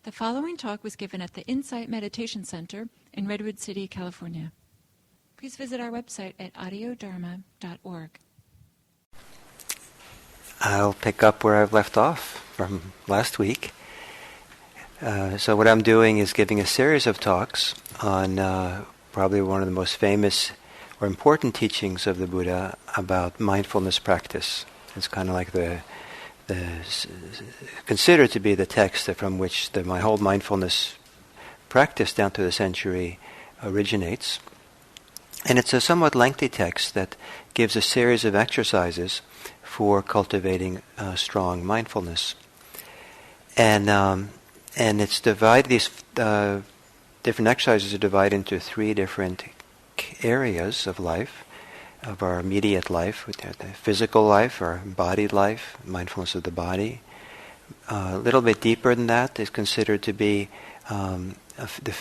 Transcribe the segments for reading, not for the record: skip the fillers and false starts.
The following talk was given at the Insight Meditation Center in Redwood City, California. Please visit our website at audiodharma.org. I'll pick up where I've left off from last week. So what I'm doing is giving a series of talks on probably one of the most famous or important teachings of the Buddha about mindfulness practice. It's kind of like considered to be the text from which my whole mindfulness practice down to the century originates. And it's a somewhat lengthy text that gives a series of exercises for cultivating strong mindfulness. And it's divided, these different exercises are divided into three different areas of life, of our immediate life, the physical life, our embodied life, mindfulness of the body. A little bit deeper than that is considered to be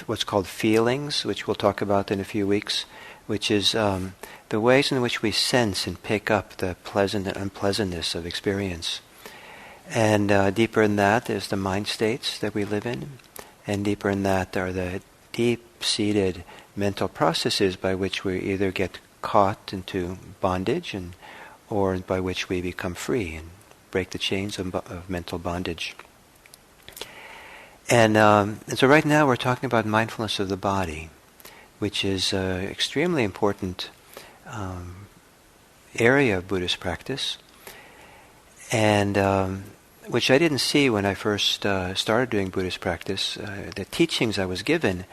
what's called feelings, which we'll talk about in a few weeks, which is the ways in which we sense and pick up the pleasant and unpleasantness of experience. And deeper in that is the mind states that we live in, and deeper in that are the deep-seated mental processes by which we either get caught into bondage or by which we become free and break the chains of mental bondage. And so right now we're talking about mindfulness of the body, which is an extremely important area of Buddhist practice, and which I didn't see when I first started doing Buddhist practice. The teachings I was given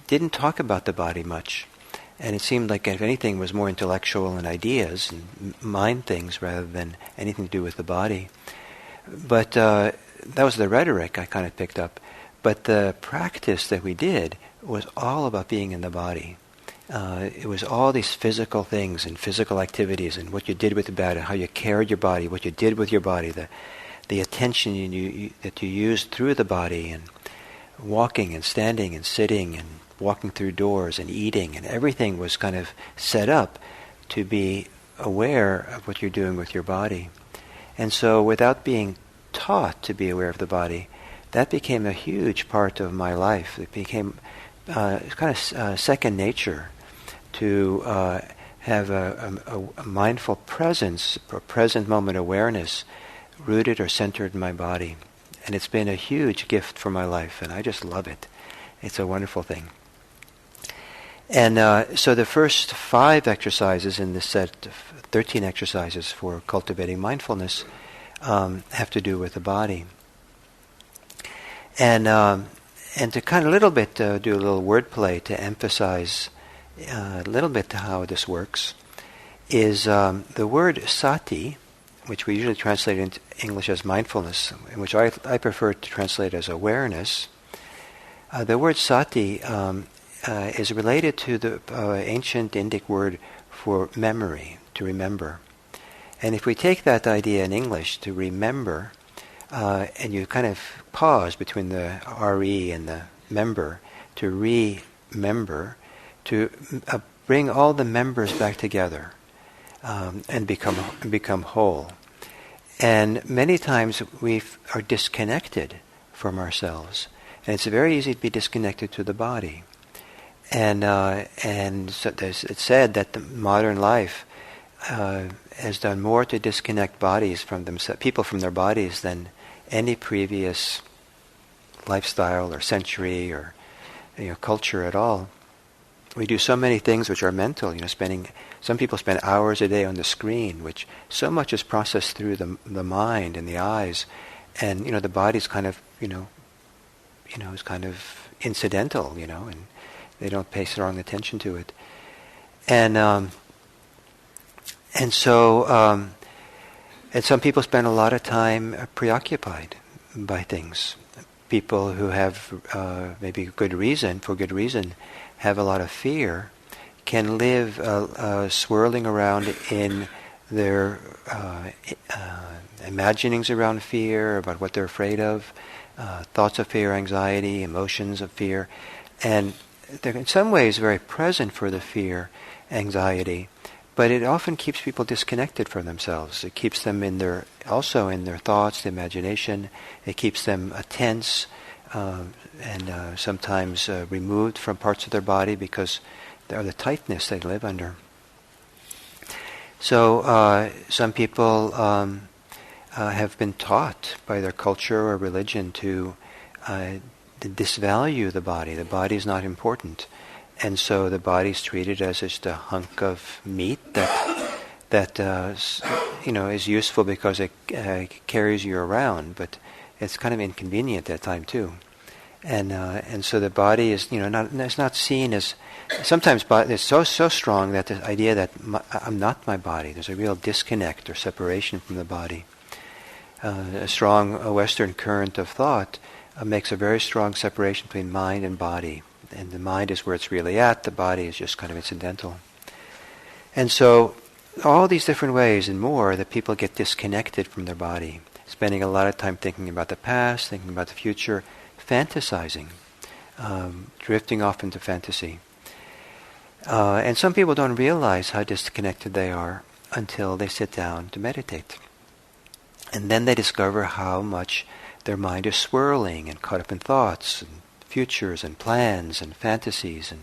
didn't talk about the body much. And it seemed like, if anything, was more intellectual and ideas and mind things rather than anything to do with the body. But that was the rhetoric I kind of picked up. But the practice that we did was all about being in the body. It was all these physical things and physical activities and what you did with the body, how you carried your body, what you did with your body, the attention that you used through the body, and walking and standing and sitting and walking through doors and eating, and everything was kind of set up to be aware of what you're doing with your body. And so without being taught to be aware of the body, that became a huge part of my life. It became kind of second nature to have a mindful presence, a present moment awareness rooted or centered in my body. And it's been a huge gift for my life, and I just love it. It's a wonderful thing. And so the first 5 exercises in this set of 13 exercises for cultivating mindfulness have to do with the body. And to kind of do a little wordplay to emphasize a little bit how this works, is the word sati, which we usually translate into English as mindfulness, and which I prefer to translate as awareness. The word sati is related to the ancient Indic word for memory, to remember. And if we take that idea in English, to remember, and you kind of pause between the re and the member, to remember, to bring all the members back together and become whole. And many times we are disconnected from ourselves, and it's very easy to be disconnected to the body. And so it's said that the modern life has done more to disconnect people from their bodies than any previous lifestyle or century or culture at all. We do so many things which are mental. Some people spend hours a day on the screen, which so much is processed through the mind and the eyes, and the body's kind of is kind of incidental, and they don't pay strong attention to it. And so some people spend a lot of time preoccupied by things. People who have maybe good reason, have a lot of fear, can live swirling around in their imaginings around fear, about what they're afraid of, thoughts of fear, anxiety, emotions of fear, and they're in some ways very present for the fear, anxiety, but it often keeps people disconnected from themselves. It keeps them also in their thoughts, the imagination. It keeps them tense. and sometimes removed from parts of their body because of the tightness they live under. So some people have been taught by their culture or religion to disvalue the body. The body is not important. And so the body is treated as just a hunk of meat that is useful because it carries you around, but it's kind of inconvenient at time too. And so the body is it's not seen as, sometimes it's so strong that the idea that I'm not my body. There's a real disconnect or separation from the body. A strong Western current of thought makes a very strong separation between mind and body. And the mind is where it's really at, the body is just kind of incidental. And so all these different ways and more that people get disconnected from their body, spending a lot of time thinking about the past, thinking about the future, fantasizing, drifting off into fantasy. And some people don't realize how disconnected they are until they sit down to meditate. And then they discover how much their mind is swirling and caught up in thoughts and futures and plans and fantasies and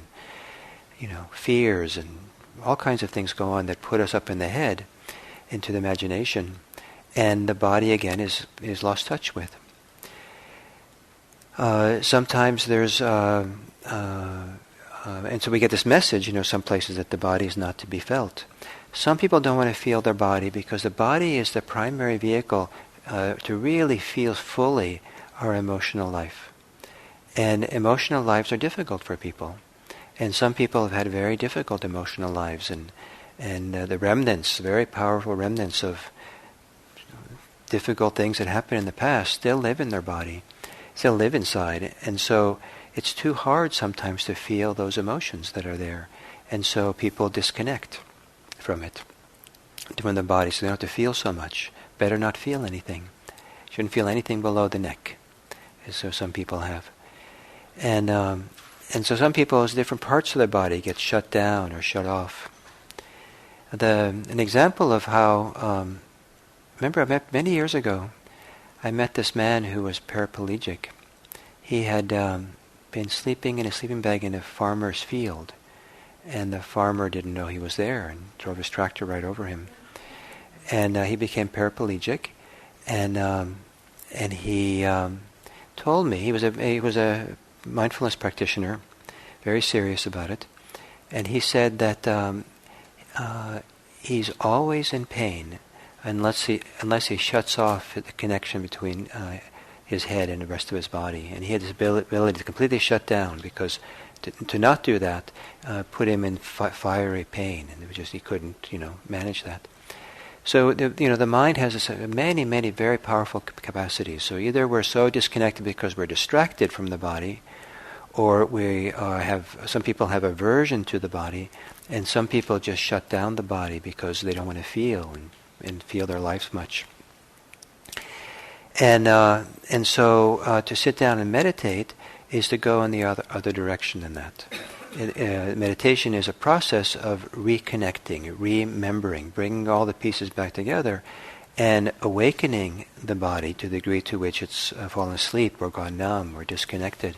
fears and all kinds of things go on that put us up in the head into the imagination, and the body again is lost touch with. Sometimes there's and so we get this message, some places that the body is not to be felt. Some people don't want to feel their body because the body is the primary vehicle to really feel fully our emotional life. And emotional lives are difficult for people. And some people have had very difficult emotional lives, and the remnants, very powerful remnants of difficult things that happened in the past still live in their body, still live inside. And so it's too hard sometimes to feel those emotions that are there. And so people disconnect from it, from the body, so they don't have to feel so much. Better not feel anything. Shouldn't feel anything below the neck, as so some people have. And so some people's different parts of their body get shut down or shut off. An example of how, many years ago, I met this man who was paraplegic. He had been sleeping in a sleeping bag in a farmer's field, and the farmer didn't know he was there and drove his tractor right over him. And he became paraplegic, and he told me he was a mindfulness practitioner, very serious about it, and he said that he's always in pain unless he shuts off the connection between his head and the rest of his body, and he had this ability to completely shut down because to not do that put him in fiery pain, and he couldn't manage that. So the mind has many very powerful capacities. So either we're so disconnected because we're distracted from the body, or we some people have aversion to the body, and some people just shut down the body because they don't want to feel and feel their lives much. And so to sit down and meditate is to go in the other direction than that. Meditation is a process of reconnecting, remembering, bringing all the pieces back together, and awakening the body to the degree to which it's fallen asleep or gone numb or disconnected.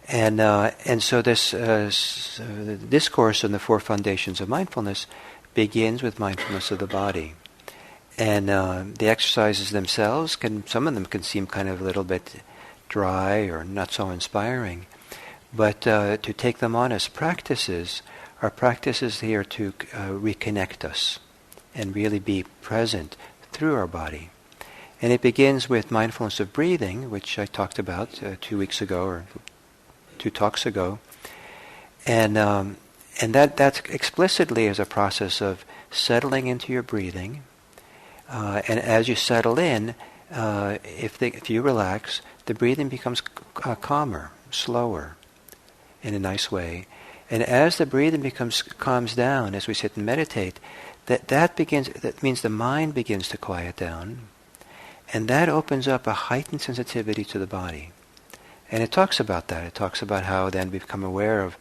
And so this discourse on the 4 foundations of mindfulness begins with mindfulness of the body. And the exercises themselves, some of them can seem kind of a little bit dry or not so inspiring. But to take them on as practices are practices here to reconnect us and really be present through our body. And it begins with mindfulness of breathing, which I talked about 2 weeks ago or 2 talks ago. And that explicitly is a process of settling into your breathing. And as you settle in, if you relax, the breathing becomes calmer, slower, in a nice way. And as the breathing calms down, as we sit and meditate, that means the mind begins to quiet down, and that opens up a heightened sensitivity to the body. And it talks about that. It talks about how then we become aware of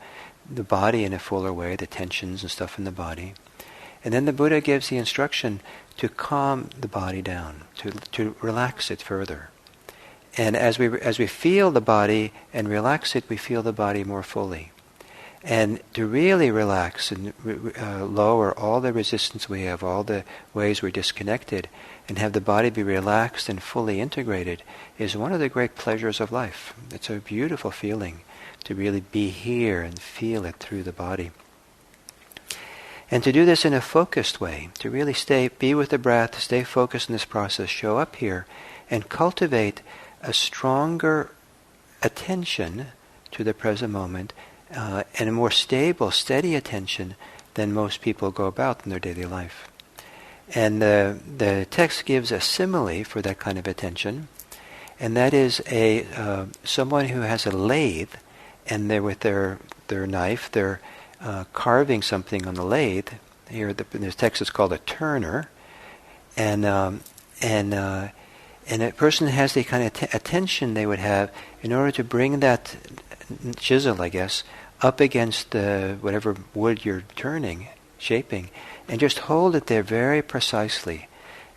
the body in a fuller way, the tensions and stuff in the body. And then the Buddha gives the instruction to calm the body down, to relax it further. And as we feel the body and relax it, we feel the body more fully. And to really relax and lower all the resistance we have, all the ways we're disconnected, and have the body be relaxed and fully integrated is one of the great pleasures of life. It's a beautiful feeling to really be here and feel it through the body. And to do this in a focused way, to really be with the breath, stay focused in this process, show up here, and cultivate a stronger attention to the present moment, and a more stable, steady attention than most people go about in their daily life. And the text gives a simile for that kind of attention, and that is someone who has a lathe, and they're with their knife, they're carving something on the lathe. Here, this text is called a turner, and a person has the kind of attention they would have in order to bring that chisel, I guess, up against whatever wood you're turning, shaping, and just hold it there very precisely.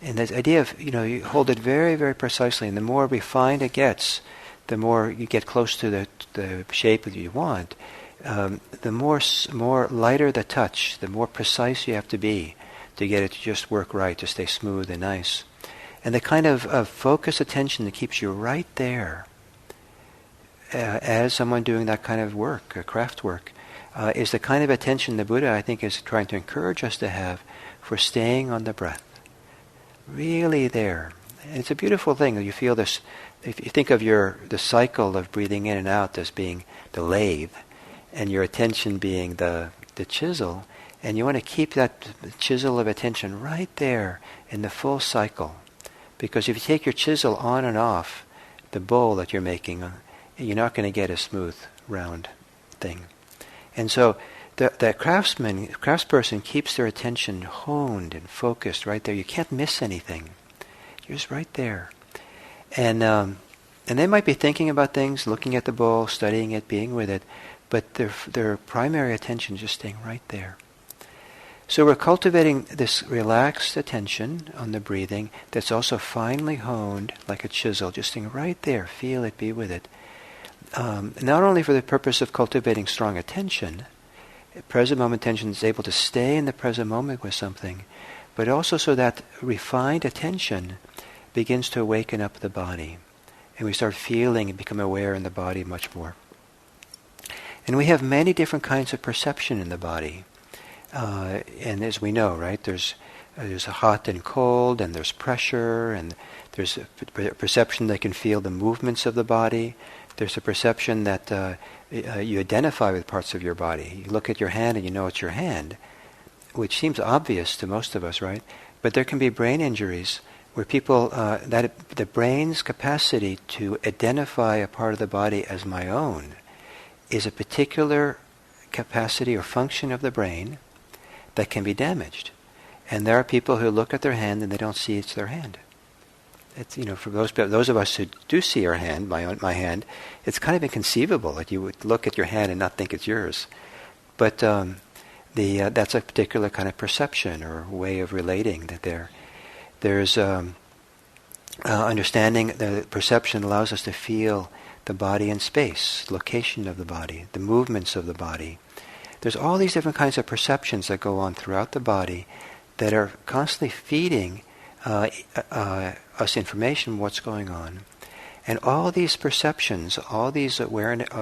And this idea of, you hold it very, very precisely, and the more refined it gets, the more you get close to the shape that you want, the more lighter the touch, the more precise you have to be to get it to just work right, to stay smooth and nice. And the kind of focused attention that keeps you right there, as someone doing that kind of work, craft work, is the kind of attention the Buddha, I think, is trying to encourage us to have for staying on the breath. Really there. And it's a beautiful thing. You feel this, if you think of the cycle of breathing in and out as being the lathe, and your attention being the chisel, and you want to keep that chisel of attention right there in the full cycle. Because if you take your chisel on and off the bowl that you're making, you're not going to get a smooth, round thing. And so the craftsperson keeps their attention honed and focused right there. You can't miss anything. You're just right there. And they might be thinking about things, looking at the bowl, studying it, being with it, but their primary attention is just staying right there. So we're cultivating this relaxed attention on the breathing that's also finely honed like a chisel, just staying right there, feel it, be with it. Not only for the purpose of cultivating strong attention, present moment attention is able to stay in the present moment with something, but also so that refined attention begins to awaken up the body. And we start feeling and become aware in the body much more. And we have many different kinds of perception in the body. And as we know, right, there's a hot and cold, and there's pressure, and there's a perception that can feel the movements of the body. There's a perception that you identify with parts of your body. You look at your hand and you know it's your hand, which seems obvious to most of us, right? But there can be brain injuries where people, the brain's capacity to identify a part of the body as my own is a particular capacity or function of the brain that can be damaged. And there are people who look at their hand and they don't see it's their hand. It's, for those of us who do see our hand, my hand, it's kind of inconceivable that you would look at your hand and not think it's yours. But that's a particular kind of perception or way of relating that there's understanding. The perception allows us to feel the body in space, location of the body, the movements of the body. There's all these different kinds of perceptions that go on throughout the body that are constantly feeding us information what's going on. And all these perceptions, all these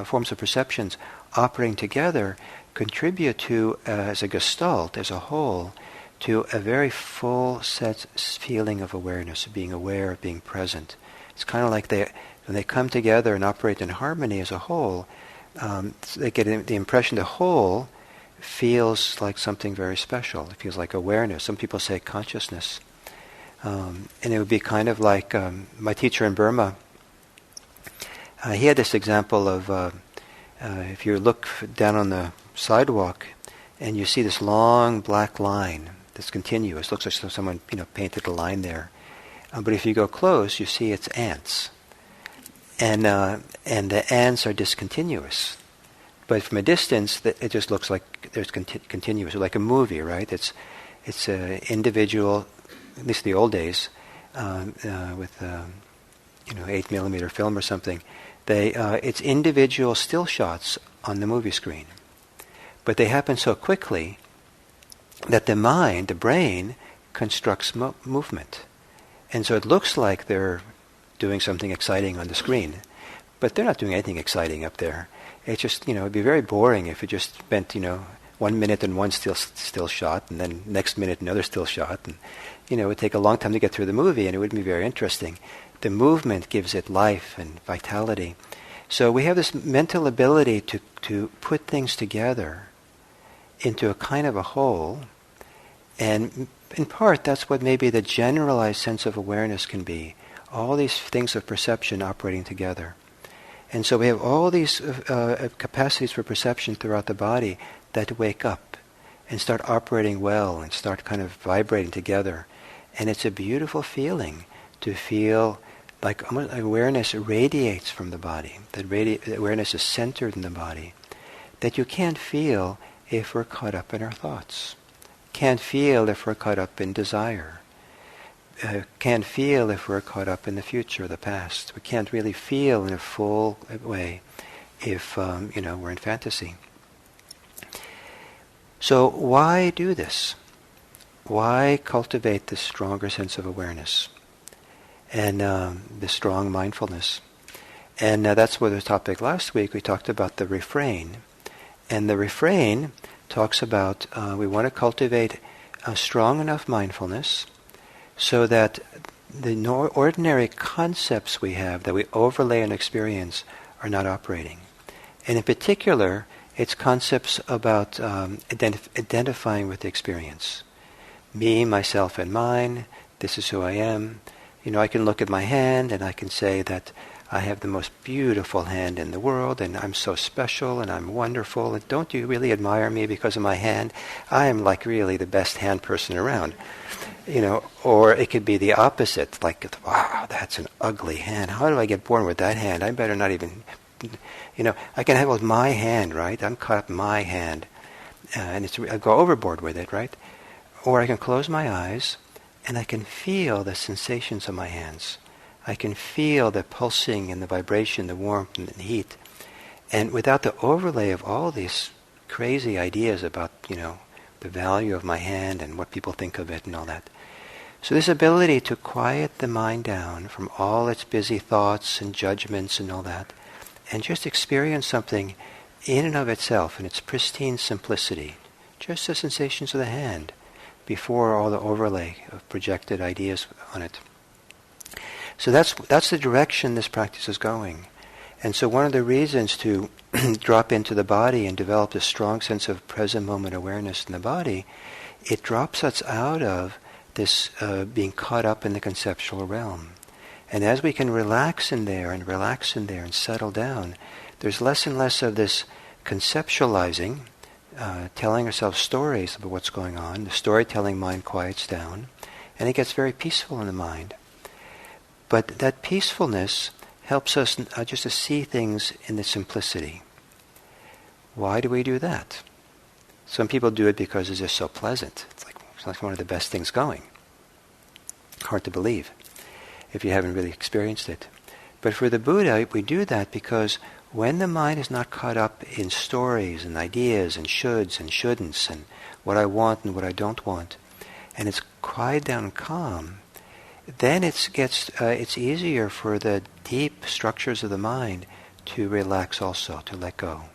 forms of perceptions operating together contribute to, as a gestalt, as a whole, to a very full set feeling of awareness, of being aware, of being present. It's kind of like when they come together and operate in harmony as a whole, they get the impression the whole feels like something very special. It feels like awareness. Some people say consciousness. And it would be kind of like my teacher in Burma. He had this example of if you look down on the sidewalk and you see this long black line that's continuous. Looks like someone painted a line there. But if you go close, you see it's ants. And the ants are discontinuous. But from a distance, it just looks like there's continuous, like a movie, right? It's individual, at least in the old days, with 8mm film or something. It's individual still shots on the movie screen. But they happen so quickly that the brain, constructs movement. And so it looks like they're doing something exciting on the screen, but they're not doing anything exciting up there. It's just, it'd be very boring if you just spent, 1 minute in one still shot, and then next minute another still shot, and, it would take a long time to get through the movie, and it wouldn't be very interesting. The movement gives it life and vitality. So we have this mental ability to put things together into a kind of a whole, and in part that's what maybe the generalized sense of awareness can be. All these things of perception operating together. And so we have all these capacities for perception throughout the body that wake up and start operating well and start kind of vibrating together. And it's a beautiful feeling to feel like awareness radiates from the body, that awareness is centered in the body, that you can't feel if we're caught up in our thoughts. Can't feel if we're caught up in desire. Can't feel if we're caught up in the future, the past. We can't really feel in a full way if we're in fantasy. So why do this? Why cultivate this stronger sense of awareness and this strong mindfulness? And that's what the topic last week. We talked about the refrain. And the refrain talks about we want to cultivate a strong enough mindfulness so that the ordinary concepts we have that we overlay on experience are not operating. And in particular, it's concepts about identifying with the experience. Me, myself, and mine, this is who I am. I can look at my hand and I can say that I have the most beautiful hand in the world, and I'm so special, and I'm wonderful, and don't you really admire me because of my hand? I am like really the best hand person around. Or it could be the opposite, like, wow, that's an ugly hand. How do I get born with that hand? I better not even, I can have it with my hand, right? I'm caught up in my hand, and I go overboard with it, right? Or I can close my eyes, and I can feel the sensations of my hands. I can feel the pulsing and the vibration, the warmth and the heat. And without the overlay of all these crazy ideas about, the value of my hand and what people think of it and all that. So this ability to quiet the mind down from all its busy thoughts and judgments and all that, and just experience something in and of itself in its pristine simplicity, just the sensations of the hand, before all the overlay of projected ideas on it. So that's the direction this practice is going. And so one of the reasons to drop into the body and develop a strong sense of present moment awareness in the body, it drops us out of this being caught up in the conceptual realm. And as we can relax in there and settle down, there's less and less of this conceptualizing, telling ourselves stories about what's going on. The storytelling mind quiets down, and it gets very peaceful in the mind. But that peacefulness helps us just to see things in the simplicity. Why do we do that? Some people do it because it's just so pleasant. It's like one of the best things going. Hard to believe if you haven't really experienced it. But for the Buddha, we do that because when the mind is not caught up in stories and ideas and shoulds and shouldn'ts and what I want and what I don't want, and it's quiet down and calm, then it's easier for the deep structures of the mind to relax also, to let go.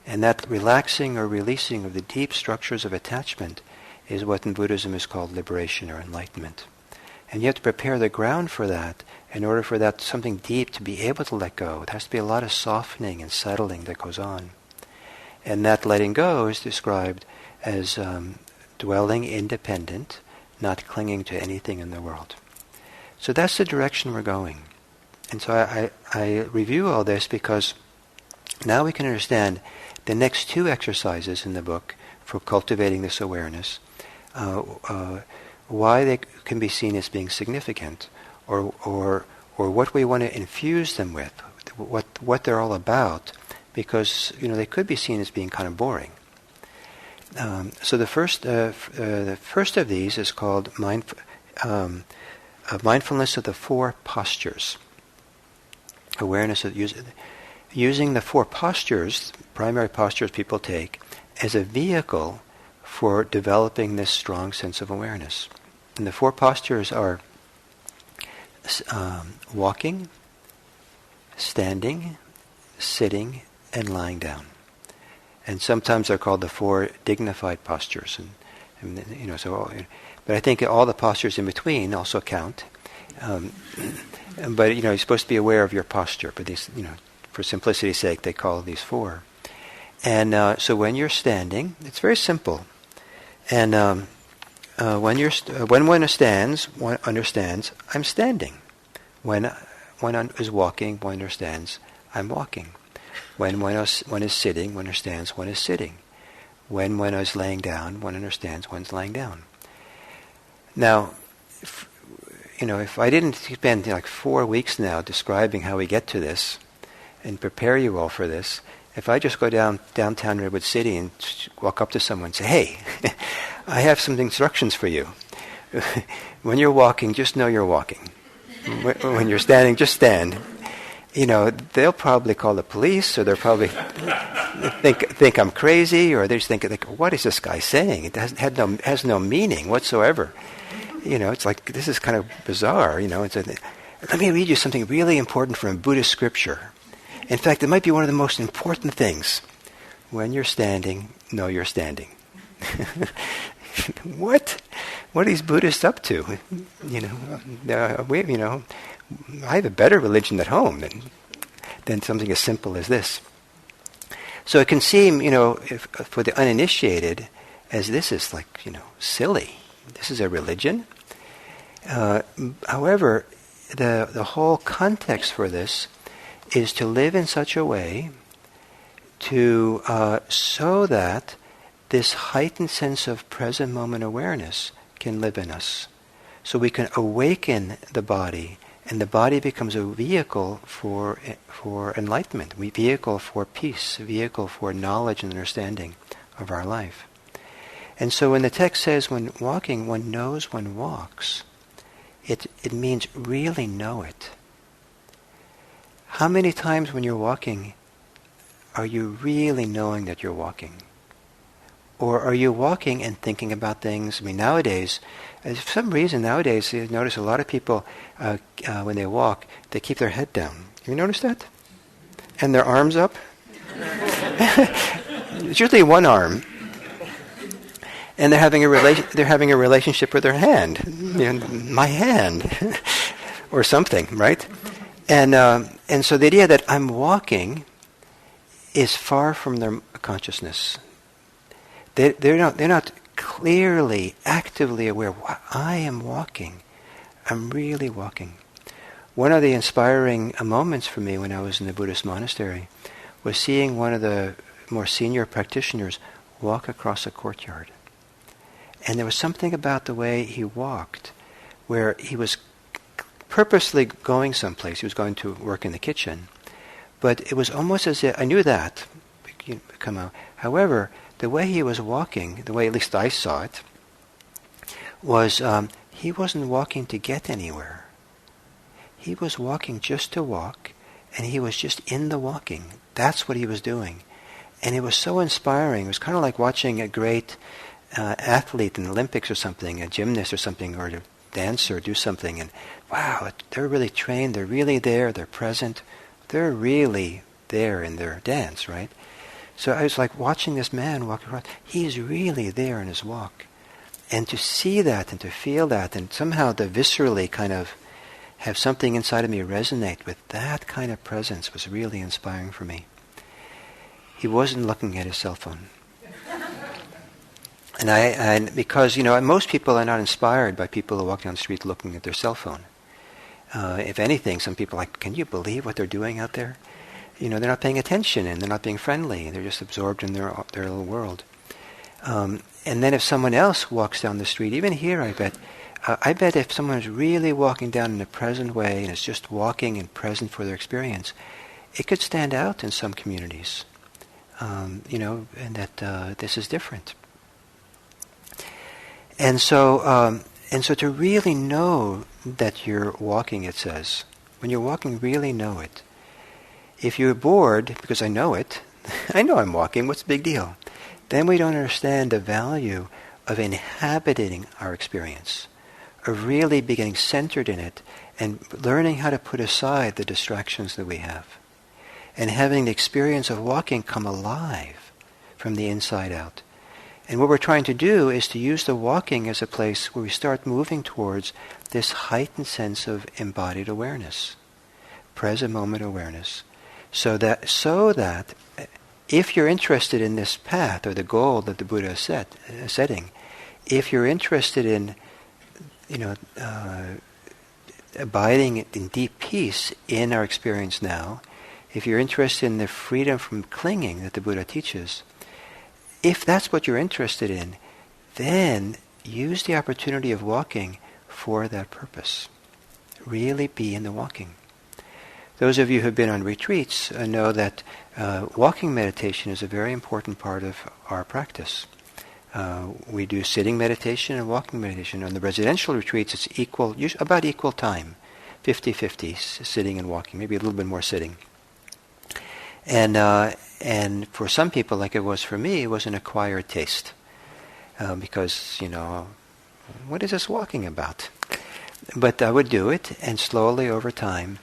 And that relaxing or releasing of the deep structures of attachment is what in Buddhism is called liberation or enlightenment. And you have to prepare the ground for that in order for that something deep to be able to let go. There has to be a lot of softening and settling that goes on. And that letting go is described as dwelling independent, not clinging to anything in the world. So that's the direction we're going. And so I review all this because now we can understand the next two exercises in the book for cultivating this awareness, why they can be seen as being significant, or what we want to infuse them with, what they're all about, because they could be seen as being kind of boring. So the first of these is called mindfulness of the four postures. awareness of using the 4 postures, primary postures people take, as a vehicle for developing this strong sense of awareness. And the 4 postures are walking, standing, sitting, and lying down. And sometimes they're called the 4 dignified postures. But I think all the postures in between also count. But you're supposed to be aware of your posture. But these, for simplicity's sake, they call these 4. And so when you're standing, it's very simple. And when one stands, one understands, I'm standing. When one is walking, one understands, I'm walking. When one is sitting, one understands, one is sitting. When one is laying down, one understands, one's lying down. Now, if I didn't spend 4 weeks now describing how we get to this and prepare you all for this, if I just go downtown Redwood City and walk up to someone and say, hey, I have some instructions for you. When you're walking, just know you're walking. When you're standing, just stand. They'll probably call the police, or they'll probably think I'm crazy, or they just think, what is this guy saying? It has no meaning whatsoever. It's like, this is kind of bizarre. Let me read you something really important from Buddhist scripture. In fact, it might be one of the most important things. When you're standing, know you're standing. What? What are these Buddhists up to? I have a better religion at home than something as simple as this. So it can seem, for the uninitiated, as this is silly. This is a religion. However, the whole context for this is to live in such a way so that this heightened sense of present moment awareness can live in us. So we can awaken the body, and the body becomes a vehicle for enlightenment, a vehicle for peace, a vehicle for knowledge and understanding of our life. And so when the text says when walking, one knows one walks, it means really know it. How many times when you're walking are you really knowing that you're walking? Or are you walking and thinking about things? Nowadays, for some reason nowadays, you notice a lot of people, when they walk, they keep their head down. Have you noticed that? And their arms up? It's usually one arm. And they're having a relationship with their hand. My hand. Or something, right? And so the idea that I'm walking is far from their consciousness. They're not clearly, actively aware. I am walking. I'm really walking. One of the inspiring moments for me when I was in the Buddhist monastery was seeing one of the more senior practitioners walk across a courtyard. And there was something about the way he walked where he was purposely going someplace. He was going to work in the kitchen. But it was almost as if, I knew that, come out. However, the way he was walking, the way at least I saw it, was he wasn't walking to get anywhere. He was walking just to walk, and he was just in the walking. That's what he was doing. And it was so inspiring. It was kind of like watching a great athlete in the Olympics or something, a gymnast or something, or a dancer do something, and wow, they're really trained, they're really there, they're present, they're really there in their dance, right? So I was like watching this man walk around. He's really there in his walk. And to see that and to feel that and somehow to viscerally kind of have something inside of me resonate with that kind of presence was really inspiring for me. He wasn't looking at his cell phone. And because, most people are not inspired by people who walk down the street looking at their cell phone. If anything, some people are like, can you believe what they're doing out there? They're not paying attention and they're not being friendly. They're just absorbed in their little world. And then if someone else walks down the street, even here I bet if someone's really walking down in a present way and is just walking and present for their experience, it could stand out in some communities, and that this is different. And so to really know that you're walking, it says, when you're walking, really know it. If you're bored, because I know it, I know I'm walking, what's the big deal? Then we don't understand the value of inhabiting our experience, of really being centered in it and learning how to put aside the distractions that we have. And having the experience of walking come alive from the inside out. And what we're trying to do is to use the walking as a place where we start moving towards this heightened sense of embodied awareness, present moment awareness, so that if you're interested in this path or the goal that the Buddha is setting, if you're interested in, abiding in deep peace in our experience now, if you're interested in the freedom from clinging that the Buddha teaches, if that's what you're interested in, then use the opportunity of walking for that purpose. Really be in the walking. Those of you who have been on retreats know that walking meditation is a very important part of our practice. We do sitting meditation and walking meditation. On the residential retreats, it's about equal time, 50-50, sitting and walking, maybe a little bit more sitting. And for some people, like it was for me, it was an acquired taste. Because, what is this walking about? But I would do it, and slowly over time,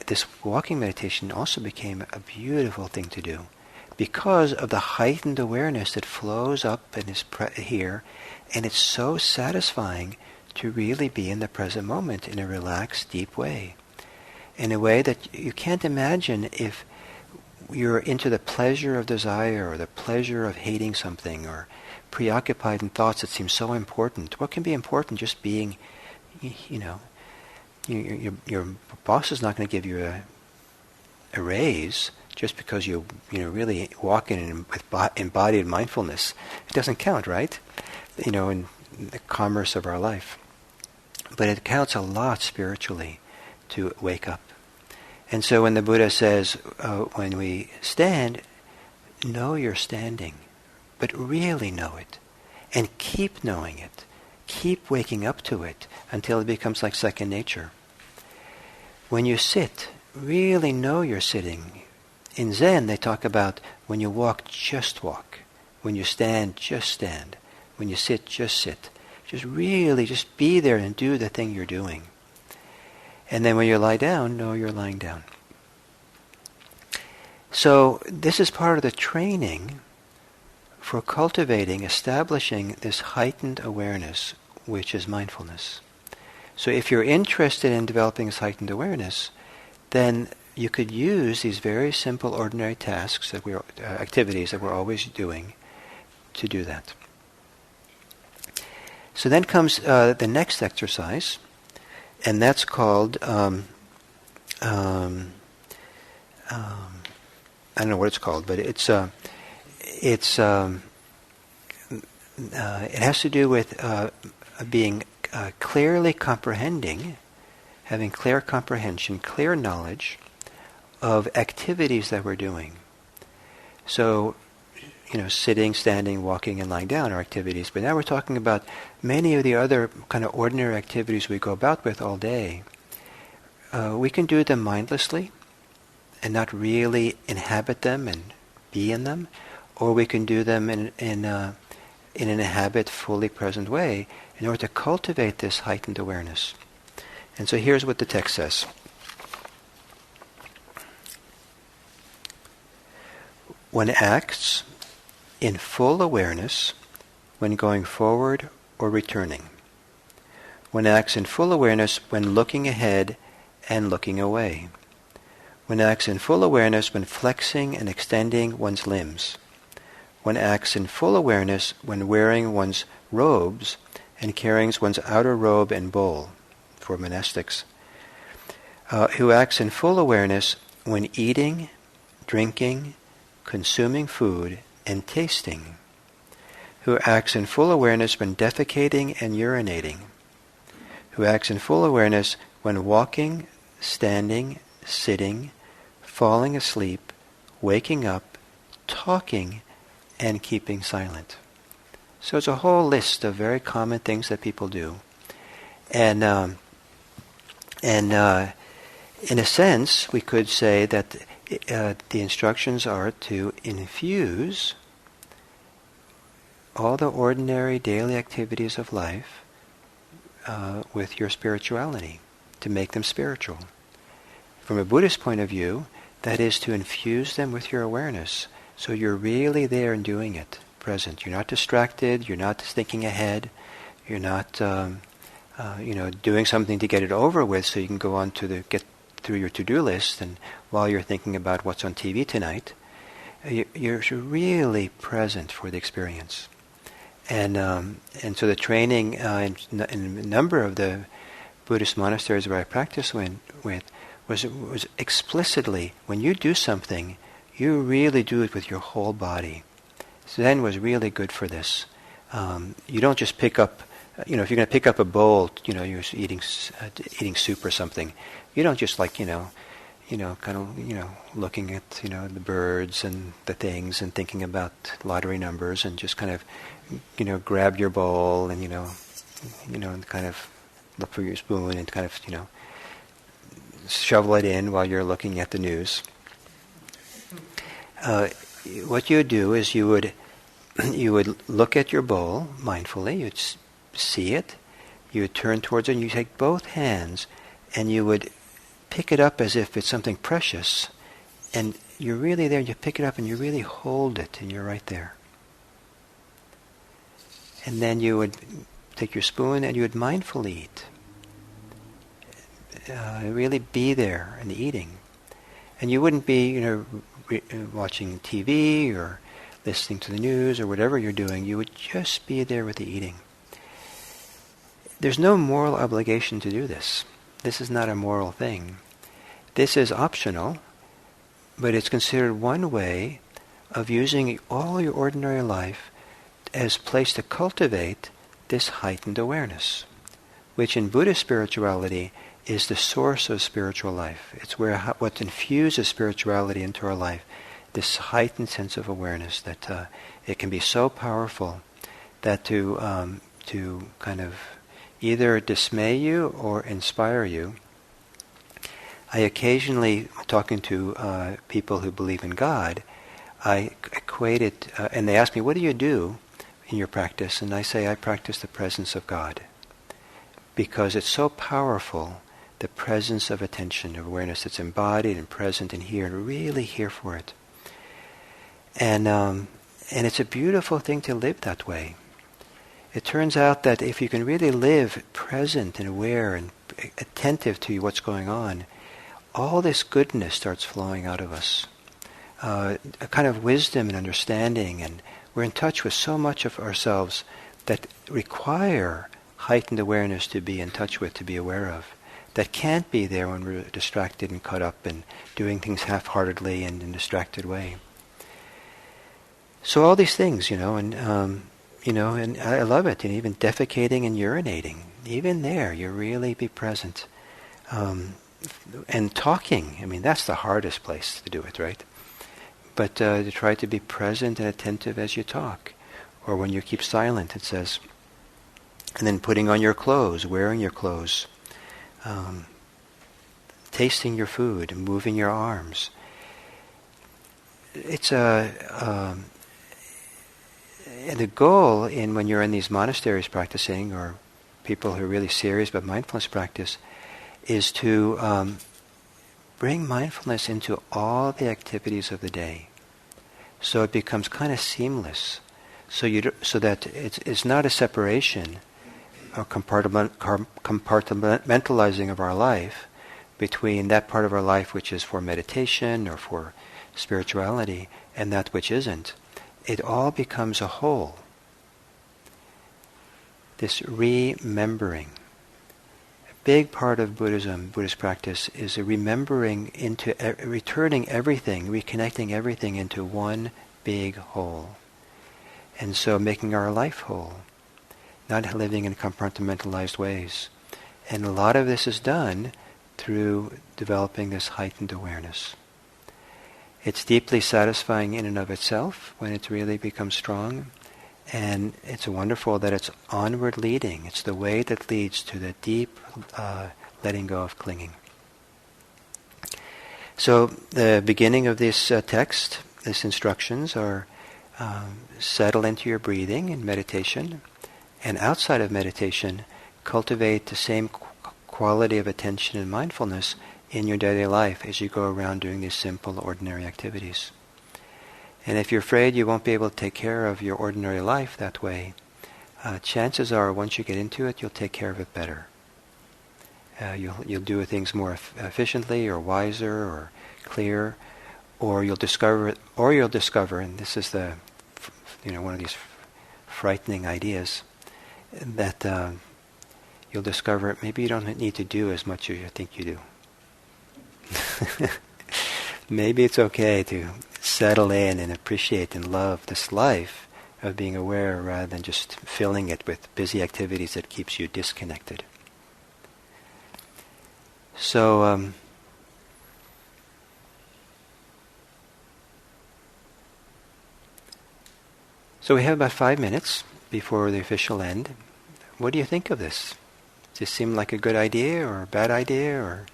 this walking meditation also became a beautiful thing to do because of the heightened awareness that flows up and is here, and it's so satisfying to really be in the present moment in a relaxed, deep way. In a way that you can't imagine if you're into the pleasure of desire or the pleasure of hating something or preoccupied in thoughts that seem so important. What can be important? Just being, your boss is not going to give you a raise just because you really walk in with embodied mindfulness. It doesn't count, right? In the commerce of our life. But it counts a lot spiritually to wake up. And so when the Buddha says, when we stand, know you're standing, but really know it, and keep knowing it, keep waking up to it until it becomes like second nature. When you sit, really know you're sitting. In Zen, they talk about when you walk, just walk. When you stand, just stand. When you sit, just sit. Just be there and do the thing you're doing. And then when you lie down, know you're lying down. So this is part of the training for cultivating, establishing this heightened awareness, which is mindfulness. So if you're interested in developing this heightened awareness, then you could use these very simple, ordinary tasks activities that we're always doing to do that. So then comes the next exercise, and that's called, I don't know what it's called, but it has to do with being clearly comprehending, having clear comprehension, clear knowledge of activities that we're doing. So, sitting, standing, walking, and lying down are activities. But now we're talking about many of the other kind of ordinary activities we go about with all day. We can do them mindlessly and not really inhabit them and be in them, or we can do them in an inhabit, fully present way in order to cultivate this heightened awareness. And so here's what the text says. One acts in full awareness when going forward or returning. One acts in full awareness when looking ahead and looking away. One acts in full awareness when flexing and extending one's limbs. One acts in full awareness when wearing one's robes and carrying one's outer robe and bowl, for monastics. Who acts in full awareness when eating, drinking, consuming food, and tasting. Who acts in full awareness when defecating and urinating. Who acts in full awareness when walking, standing, sitting, falling asleep, waking up, talking, and keeping silent. So it's a whole list of very common things that people do. And in a sense, we could say that the instructions are to infuse all the ordinary daily activities of life with your spirituality, to make them spiritual. From a Buddhist point of view, that is to infuse them with your awareness, so you're really there and doing it, present. You're not distracted, you're not thinking ahead, you're not doing something to get it over with so you can go on to get through your to-do list, and while you're thinking about what's on TV tonight, you're really present for the experience. And so the training in a number of the Buddhist monasteries where I practiced with was explicitly, when you do something, you really do it with your whole body. Zen was really good for this. You don't just pick up, if you're going to pick up a bowl, you're eating soup or something. You don't just looking at, the birds and the things and thinking about lottery numbers and just kind of, grab your bowl and, and kind of look for your spoon and kind of, shovel it in while you're looking at the news. What you would do is you would look at your bowl mindfully, you'd see it, you would turn towards it, and you take both hands and you would pick it up as if it's something precious, and you're really there, you pick it up and you really hold it and you're right there. And then you would take your spoon and you would mindfully eat. Really be there in the eating. And you wouldn't be, watching TV or listening to the news or whatever you're doing. You would just be there with the eating. There's no moral obligation to do this. This is not a moral thing. This is optional, but it's considered one way of using all your ordinary life as a place to cultivate this heightened awareness, which in Buddhist spirituality is the source of spiritual life. It's where what infuses spirituality into our life, this heightened sense of awareness that it can be so powerful that to kind of either dismay you or inspire you. I occasionally, talking to people who believe in God, I equate it, and they ask me, what do you do in your practice? And I say, I practice the presence of God. Because it's so powerful, the presence of attention, of awareness that's embodied and present and here, and really here for it. And it's a beautiful thing to live that way. It turns out that if you can really live present and aware and attentive to what's going on, all this goodness starts flowing out of us. A kind of wisdom and understanding, and we're in touch with so much of ourselves that require heightened awareness to be in touch with, to be aware of, that can't be there when we're distracted and caught up and doing things half-heartedly and in a distracted way. So all these things, and I love it, and even defecating and urinating, even there, you really be present. And talking, that's the hardest place to do it, right? But to try to be present and attentive as you talk. Or when you keep silent, it says. And then putting on your clothes, wearing your clothes, tasting your food, moving your arms. It's the goal when you're in these monasteries practicing, or people who are really serious about mindfulness practice, is to bring mindfulness into all the activities of the day, so it becomes kind of seamless, so that it's not a separation or compartmentalizing of our life between that part of our life which is for meditation or for spirituality and that which isn't. It all becomes a whole. This remembering. Big part of Buddhist practice, is a remembering into returning everything, reconnecting everything into one big whole. And so making our life whole, not living in compartmentalized ways. And a lot of this is done through developing this heightened awareness. It's deeply satisfying in and of itself when it really becomes strong. And it's wonderful that it's onward leading. It's the way that leads to the deep letting go of clinging. So the beginning of this text, these instructions are settle into your breathing in meditation, and outside of meditation, cultivate the same quality of attention and mindfulness in your daily life as you go around doing these simple, ordinary activities. And if you're afraid you won't be able to take care of your ordinary life that way, chances are once you get into it, you'll take care of it better. You'll do things more efficiently or wiser or clearer, or you'll discover, and this is the, one of these frightening ideas, that you'll discover maybe you don't need to do as much as you think you do. Maybe it's okay to settle in and appreciate and love this life of being aware rather than just filling it with busy activities that keeps you disconnected. So, so we have about 5 minutes before the official end. What do you think of this? Does this seem like a good idea or a bad idea, or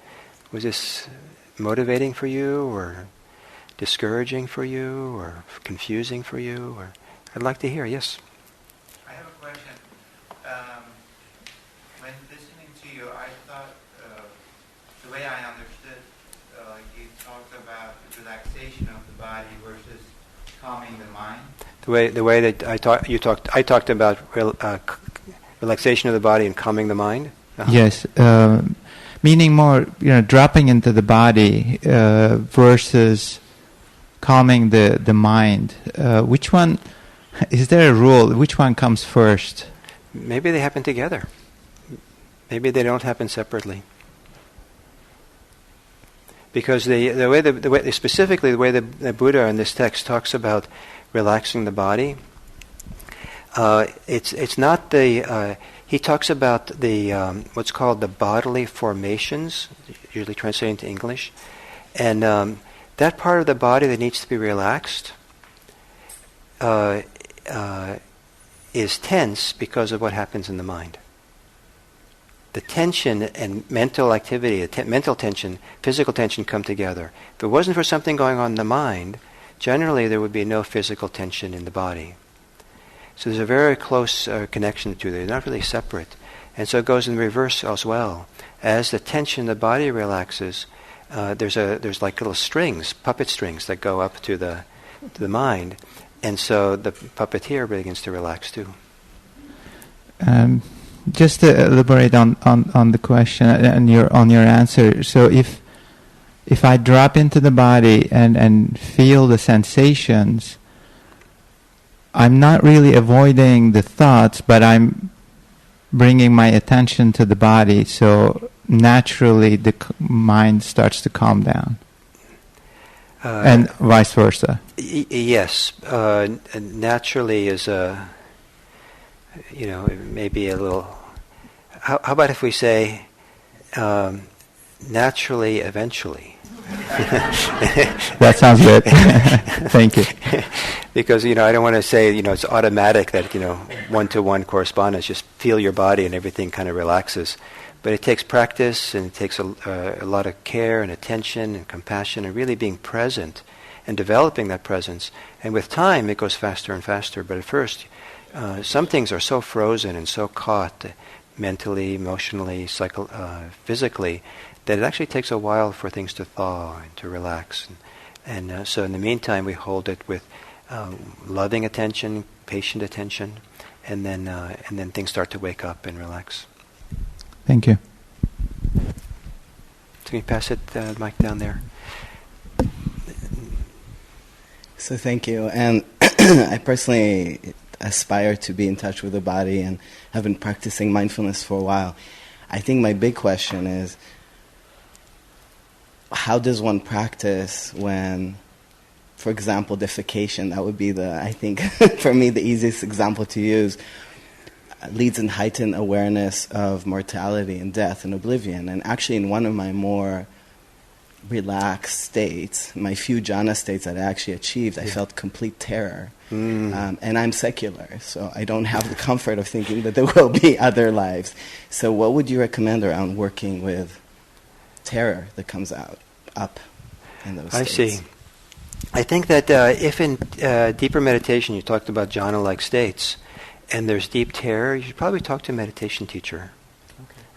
was this motivating for you or discouraging for you or confusing for you? Or I'd like to hear. Yes. I have a question. When listening to you, I thought the way I understood, you talked about relaxation of the body versus calming the mind. The way that I talked about relaxation of the body and calming the mind. Uh-huh. Yes, meaning more, dropping into the body versus calming the mind. Which one? Is there a rule? Which one comes first? Maybe they happen together. Maybe they don't happen separately. Because specifically the way the Buddha in this text talks about relaxing the body, it's not the. He talks about the what's called the bodily formations, usually translated into English, and that part of the body that needs to be relaxed is tense because of what happens in the mind. The tension and mental activity, mental tension, physical tension come together. If it wasn't for something going on in the mind, generally there would be no physical tension in the body. So there's a very close connection to them. They're not really separate. And so it goes in reverse as well. As the tension in the body relaxes, there's like little strings, puppet strings that go up to the mind. And so the puppeteer begins to relax too. Just to elaborate on the question and on your answer. So if I drop into the body and feel the sensations, I'm not really avoiding the thoughts, but I'm bringing my attention to the body. So naturally, the mind starts to calm down, and vice versa. Yes, naturally is maybe a little. How about if we say naturally, eventually? That sounds good. Thank you. Because I don't want to say it's automatic that 1-to-1 correspondence. Just feel your body and everything kind of relaxes, but it takes practice and it takes a lot of care and attention and compassion and really being present and developing that presence. And with time, it goes faster and faster. But at first, some things are so frozen and so caught mentally, emotionally, physically, that it actually takes a while for things to thaw and to relax. And so in the meantime, we hold it with loving attention, patient attention, and then things start to wake up and relax. Thank you. Can you pass it, Mike, down there? So thank you. And I personally aspire to be in touch with the body and have been practicing mindfulness for a while. I think my big question is, how does one practice when, for example, defecation, that would be I think, for me, the easiest example to use, leads in heightened awareness of mortality and death and oblivion. And actually in one of my more relaxed states, my few jhana states that I actually achieved, I felt complete terror. And I'm secular, so I don't have the comfort of thinking that there will be other lives. So what would you recommend around working with terror that comes up? in those I states. see. I think that if in deeper meditation you talked about jhana-like states, and there's deep terror, you should probably talk to a meditation teacher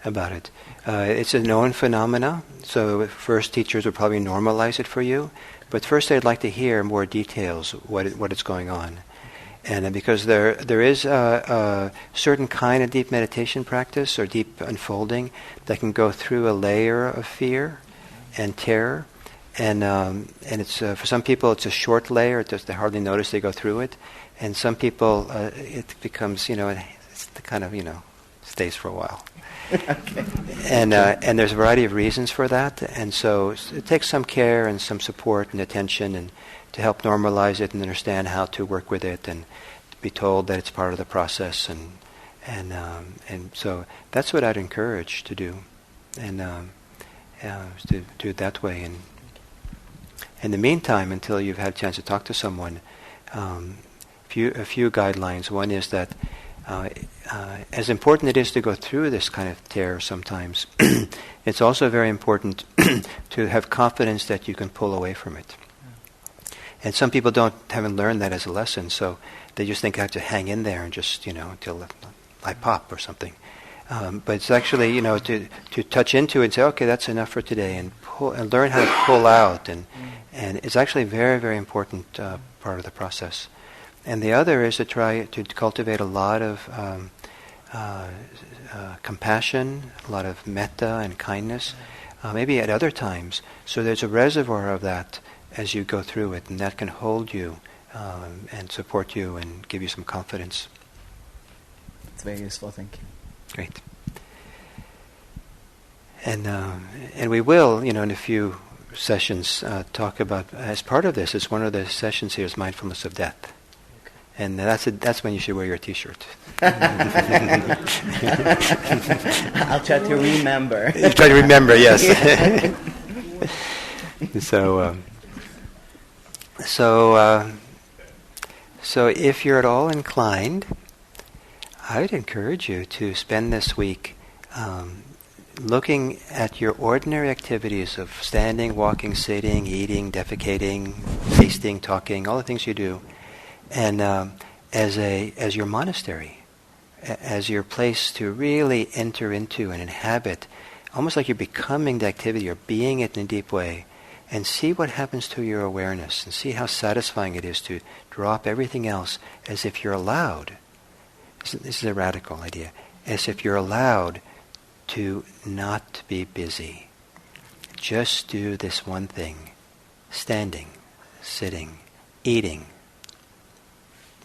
about it. It's a known phenomena, so first teachers would probably normalize it for you, but first they'd like to hear more details, what is going on. And because there is a certain kind of deep meditation practice or deep unfolding that can go through a layer of fear and terror, and it's for some people it's a short layer; they hardly notice they go through it, and some people it becomes it's the kind of stays for a while. Okay. And there's a variety of reasons for that, and so it takes some care and some support and attention and to help normalize it and understand how to work with it and be told that it's part of the process and so that's what I'd encourage to do, and to do it that way. And in the meantime, until you've had a chance to talk to someone, a few guidelines. One is that as important it is to go through this kind of terror sometimes, it's also very important to have confidence that you can pull away from it. And some people haven't learned that as a lesson, so they just think I have to hang in there and just until I pop or something. But it's actually to touch into it and say, okay, that's enough for today, and learn how to pull out, and it's actually a very, very important part of the process. And the other is to try to cultivate a lot of compassion, a lot of metta and kindness, maybe at other times. So there's a reservoir of that as you go through it, and that can hold you and support you and give you some confidence. It's very useful, thank you. Great. And we will, in a few sessions, talk about, as part of this, it's one of the sessions here is mindfulness of death. And that's when you should wear your T-shirt. I'll try to remember. You try to remember, yes. So if you're at all inclined, I would encourage you to spend this week looking at your ordinary activities of standing, walking, sitting, eating, defecating, tasting, talking, all the things you do, and as your monastery, as your place to really enter into and inhabit, almost like you're becoming the activity, you're being it in a deep way, and see what happens to your awareness, and see how satisfying it is to drop everything else as if you're allowed. This is a radical idea. As if you're allowed to not be busy. Just do this one thing. Standing, sitting, eating,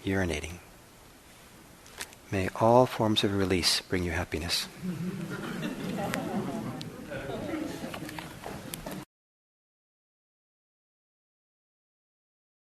urinating. May all forms of release bring you happiness.